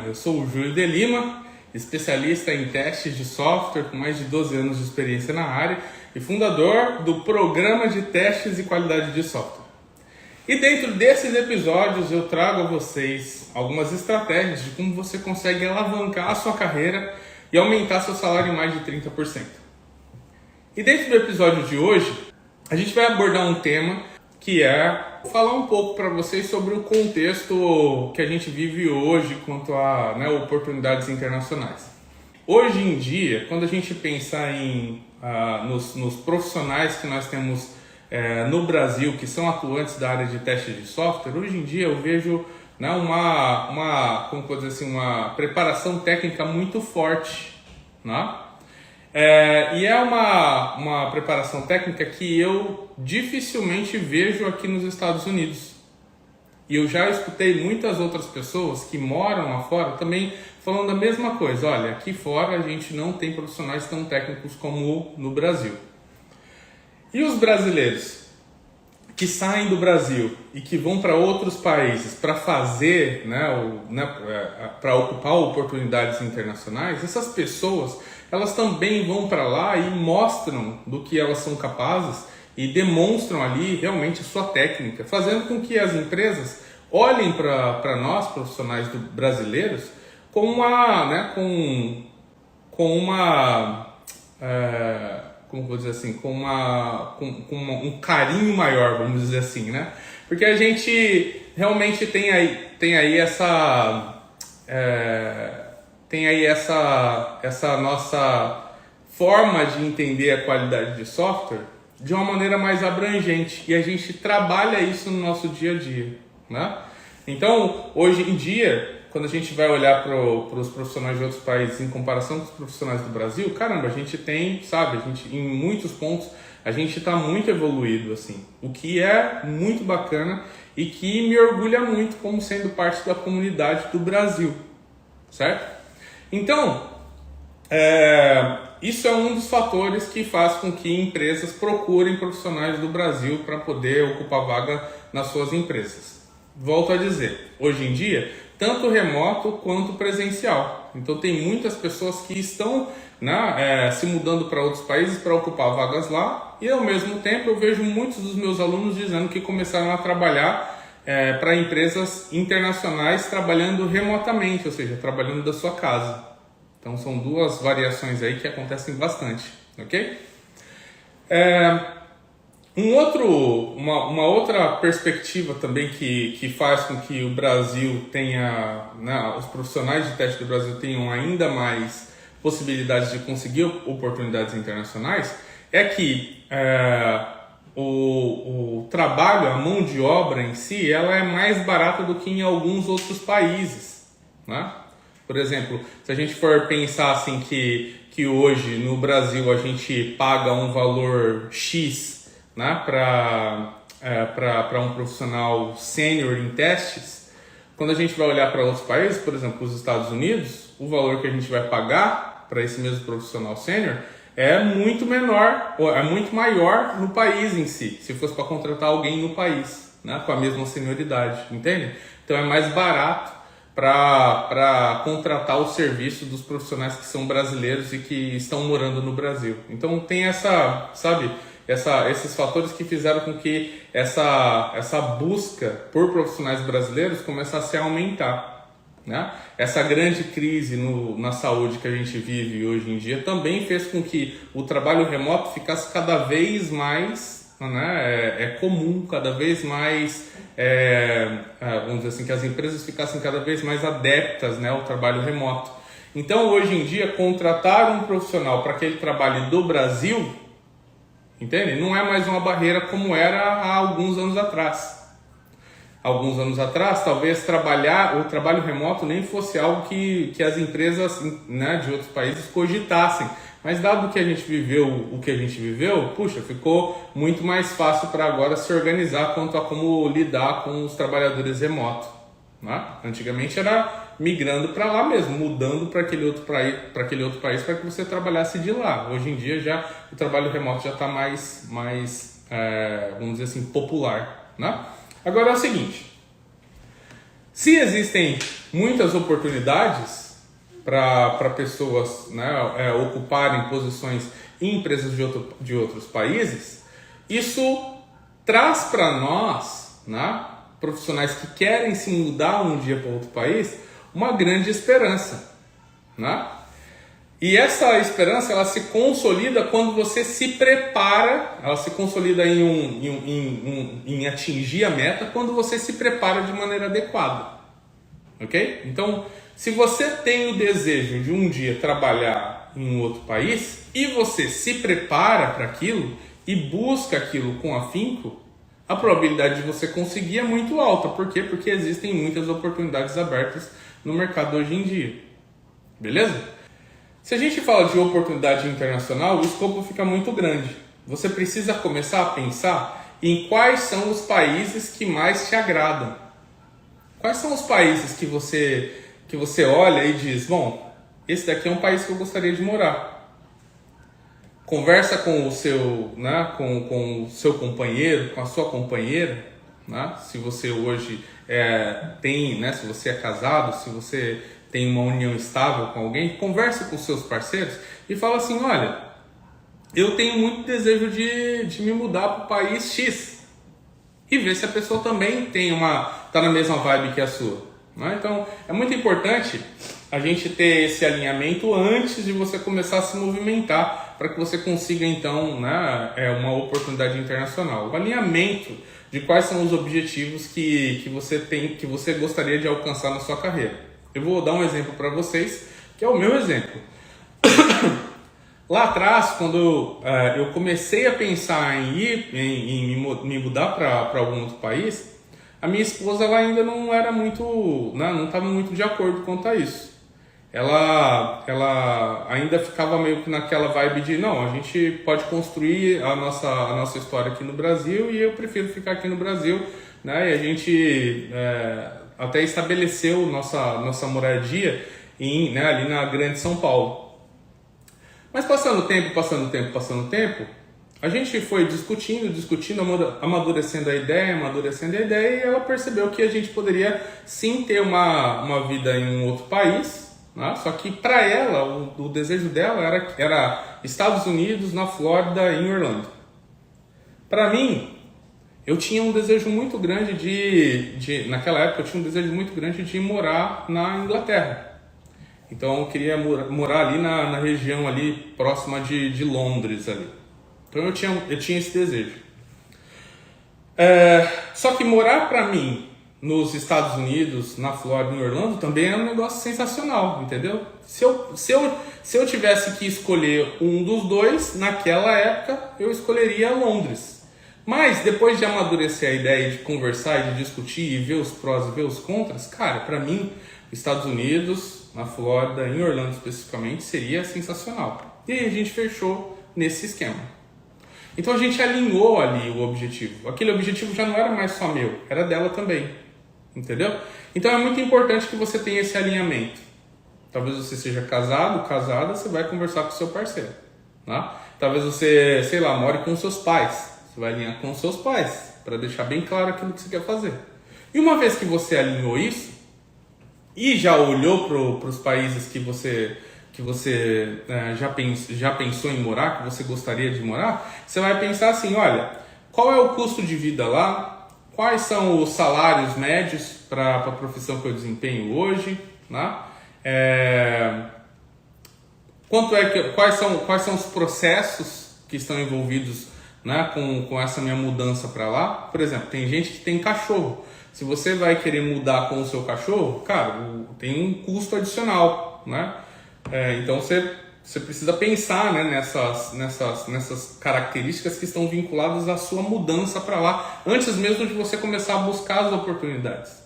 Eu sou o Júlio de Lima, especialista em testes de software com mais de 12 anos de experiência na área e fundador do Programa de Testes e Qualidade de Software. E dentro desses episódios eu trago a vocês algumas estratégias de como você consegue alavancar a sua carreira e aumentar seu salário em mais de 30%. E dentro do episódio de hoje, a gente vai abordar um tema que é falar um pouco para vocês sobre o contexto que a gente vive hoje quanto a oportunidades internacionais. Hoje em dia, quando a gente pensa nos profissionais que nós temos no Brasil, que são atuantes da área de teste de software, hoje em dia eu vejo uma preparação técnica muito forte, né? E é uma preparação técnica que eu dificilmente vejo aqui nos Estados Unidos. E eu já escutei muitas outras pessoas que moram lá fora também falando a mesma coisa. Olha, aqui fora a gente não tem profissionais tão técnicos como no Brasil. E os brasileiros que saem do Brasil e que vão para outros países para fazer, para ocupar oportunidades internacionais, essas pessoas elas também vão para lá e mostram do que elas são capazes e demonstram ali realmente a sua técnica, fazendo com que as empresas olhem para nós, profissionais brasileiros, com um carinho maior, vamos dizer assim, né? Porque a gente realmente tem aí essa nossa forma de entender a qualidade de software de uma maneira mais abrangente e a gente trabalha isso no nosso dia a dia, né? Então, hoje em dia, quando a gente vai olhar para os profissionais de outros países em comparação com os profissionais do Brasil, caramba, a gente tem, em muitos pontos, a gente está muito evoluído, assim, o que é muito bacana e que me orgulha muito como sendo parte da comunidade do Brasil, certo? Então, isso é um dos fatores que faz com que empresas procurem profissionais do Brasil para poder ocupar vaga nas suas empresas. Volto a dizer, hoje em dia, tanto remoto quanto presencial. Então tem muitas pessoas que estão se mudando para outros países para ocupar vagas lá e ao mesmo tempo eu vejo muitos dos meus alunos dizendo que começaram a trabalhar para empresas internacionais trabalhando remotamente, ou seja, trabalhando da sua casa. Então são duas variações aí que acontecem bastante, ok? Uma outra perspectiva também que faz com que o Brasil tenha, os profissionais de teste do Brasil tenham ainda mais possibilidades de conseguir oportunidades internacionais, é que o trabalho, a mão de obra em si, ela é mais barata do que em alguns outros países, né? Por exemplo, se a gente for pensar assim que hoje no Brasil a gente paga um valor X, né, para um profissional sênior em testes, quando a gente vai olhar para outros países, por exemplo, os Estados Unidos, o valor que a gente vai pagar para esse mesmo profissional sênior é muito menor, é muito maior no país em si, se fosse para contratar alguém no país, né, com a mesma senioridade, entende? Então é mais barato para contratar o serviço dos profissionais que são brasileiros e que estão morando no Brasil. Então tem esses fatores que fizeram com que essa busca por profissionais brasileiros começasse a aumentar, né? Essa grande crise na saúde que a gente vive hoje em dia também fez com que o trabalho remoto ficasse cada vez mais comum, cada vez mais, vamos dizer assim, que as empresas ficassem cada vez mais adeptas, ao trabalho remoto. Então, hoje em dia, contratar um profissional para aquele trabalho do Brasil, entende? Não é mais uma barreira como era há alguns anos atrás. Alguns anos atrás, talvez o trabalho remoto nem fosse algo que as empresas, de outros países cogitassem. Mas dado que a gente viveu o que a gente viveu, ficou muito mais fácil para agora se organizar quanto a como lidar com os trabalhadores remotos, né? Antigamente era migrando para lá mesmo, mudando para aquele outro país para que você trabalhasse de lá. Hoje em dia já o trabalho remoto já está mais vamos dizer assim, popular, né? Agora é o seguinte, Se existem muitas oportunidades para pessoas, né, ocuparem posições em empresas de outros países, isso traz para nós, né, profissionais que querem se mudar um dia para outro país, uma grande esperança, né? E essa esperança, ela se consolida quando você se prepara, ela se consolida em atingir a meta quando você se prepara de maneira adequada, ok? Então, se você tem o desejo de um dia trabalhar em um outro país e você se prepara para aquilo e busca aquilo com afinco, a probabilidade de você conseguir é muito alta. Por quê? Porque existem muitas oportunidades abertas no mercado hoje em dia. Beleza? Se a gente fala de oportunidade internacional, o escopo fica muito grande. Você precisa começar a pensar em quais são os países que mais te agradam. Quais são os países que você olha e diz, bom, esse daqui é um país que eu gostaria de morar. Conversa com o seu, né, com o seu companheiro, com a sua companheira, né? Se você hoje tem, né, se você é casado, se você tem uma união estável com alguém, converse com seus parceiros e fala assim, olha, eu tenho muito desejo de me mudar para o país X. E ver se a pessoa também tá na mesma vibe que a sua, né? Então, é muito importante a gente ter esse alinhamento antes de você começar a se movimentar para que você consiga, então, né, uma oportunidade internacional. O alinhamento de quais são os objetivos que você tem, que você gostaria de alcançar na sua carreira. Eu vou dar um exemplo para vocês, que é o meu exemplo. Lá atrás, quando eu comecei a pensar em me mudar para algum outro país, a minha esposa ela ainda não era muito, né, não estava muito de acordo quanto a isso. Ela ainda ficava meio que naquela vibe de, não, a gente pode construir a nossa história aqui no Brasil e eu prefiro ficar aqui no Brasil, né? E a gente até estabeleceu nossa moradia ali na Grande São Paulo. Mas passando o tempo, a gente foi discutindo, amadurecendo a ideia, e ela percebeu que a gente poderia sim ter uma vida em um outro país, né? Só que para ela, o desejo dela era Estados Unidos, na Flórida, em Orlando. Para mim, eu tinha um desejo muito grande naquela época, eu tinha um desejo muito grande de morar na Inglaterra. Então eu queria morar ali na região ali próxima de Londres ali. Então eu tinha esse desejo. Só que morar para mim nos Estados Unidos, na Flórida, em Orlando, também é um negócio sensacional, entendeu? Se eu tivesse que escolher um dos dois, naquela época eu escolheria Londres. Mas depois de amadurecer a ideia de conversar, de discutir e ver os prós e ver os contras, cara, para mim, Estados Unidos, na Flórida, em Orlando especificamente, seria sensacional. E aí a gente fechou nesse esquema. Então a gente alinhou ali o objetivo. Aquele objetivo já não era mais só meu, era dela também. Entendeu? Então é muito importante que você tenha esse alinhamento. Talvez você seja casado, casada, você vai conversar com o seu parceiro, né? Talvez você, sei lá, more com seus pais. Você vai alinhar com os seus pais, para deixar bem claro aquilo que você quer fazer. E uma vez que você alinhou isso, e já olhou para os países que você já pensou em morar, que você gostaria de morar, você vai pensar assim, olha, qual é o custo de vida lá? Quais são os salários médios para a profissão que eu desempenho hoje, né? Quais são os processos que estão envolvidos, né, com essa minha mudança para lá? Por exemplo, tem gente que tem cachorro. Se você vai querer mudar com o seu cachorro, cara, tem um custo adicional, né? Então você precisa pensar, né, nessas características que estão vinculadas à sua mudança para lá, antes mesmo de você começar a buscar as oportunidades.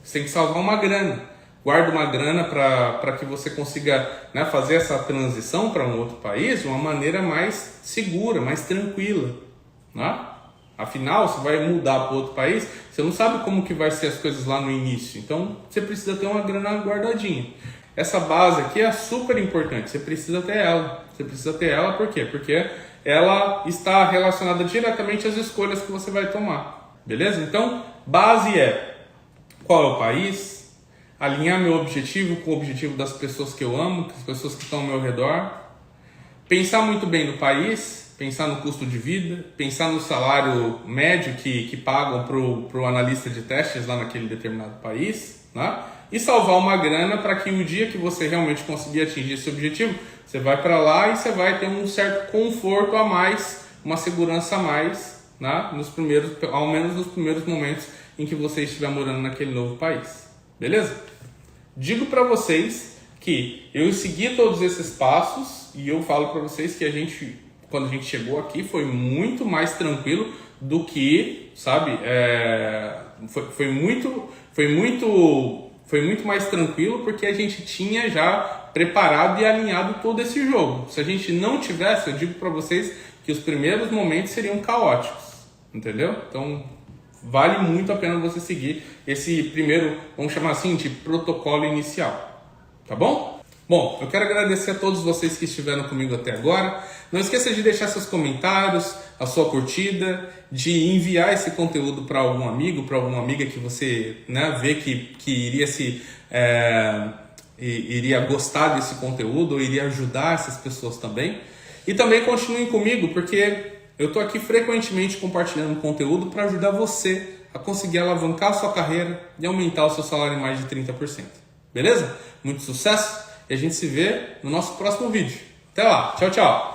Você tem que salvar uma grana. Guarda uma grana para que você consiga, né, fazer essa transição para um outro país de uma maneira mais segura, mais tranquila, né? Afinal, você vai mudar para outro país, você não sabe como que vai ser as coisas lá no início. Então, você precisa ter uma grana guardadinha. Essa base aqui é super importante, você precisa ter ela. Você precisa ter ela por quê? Porque ela está relacionada diretamente às escolhas que você vai tomar. Beleza? Então, base é qual é o país, alinhar meu objetivo com o objetivo das pessoas que eu amo, das pessoas que estão ao meu redor, pensar muito bem no país, pensar no custo de vida, pensar no salário médio que pagam para o analista de testes lá naquele determinado país, né? E salvar uma grana para que o dia que você realmente conseguir atingir esse objetivo, você vai para lá e você vai ter um certo conforto a mais, uma segurança a mais, né? Ao menos nos primeiros momentos em que você estiver morando naquele novo país. Beleza? Digo para vocês que eu segui todos esses passos e eu falo para vocês que quando a gente chegou aqui, foi muito mais tranquilo do que, sabe, foi muito mais tranquilo porque a gente tinha já preparado e alinhado todo esse jogo. Se a gente não tivesse, eu digo para vocês que os primeiros momentos seriam caóticos, entendeu? Então, vale muito a pena você seguir esse primeiro, vamos chamar assim, de protocolo inicial, tá bom? Bom, eu quero agradecer a todos vocês que estiveram comigo até agora. Não esqueça de deixar seus comentários, a sua curtida, de enviar esse conteúdo para algum amigo, para alguma amiga que você, né, vê que iria gostar desse conteúdo ou iria ajudar essas pessoas também. E também continuem comigo, porque eu estou aqui frequentemente compartilhando conteúdo para ajudar você a conseguir alavancar a sua carreira e aumentar o seu salário em mais de 30%. Beleza? Muito sucesso! E a gente se vê no nosso próximo vídeo. Até lá. Tchau, tchau.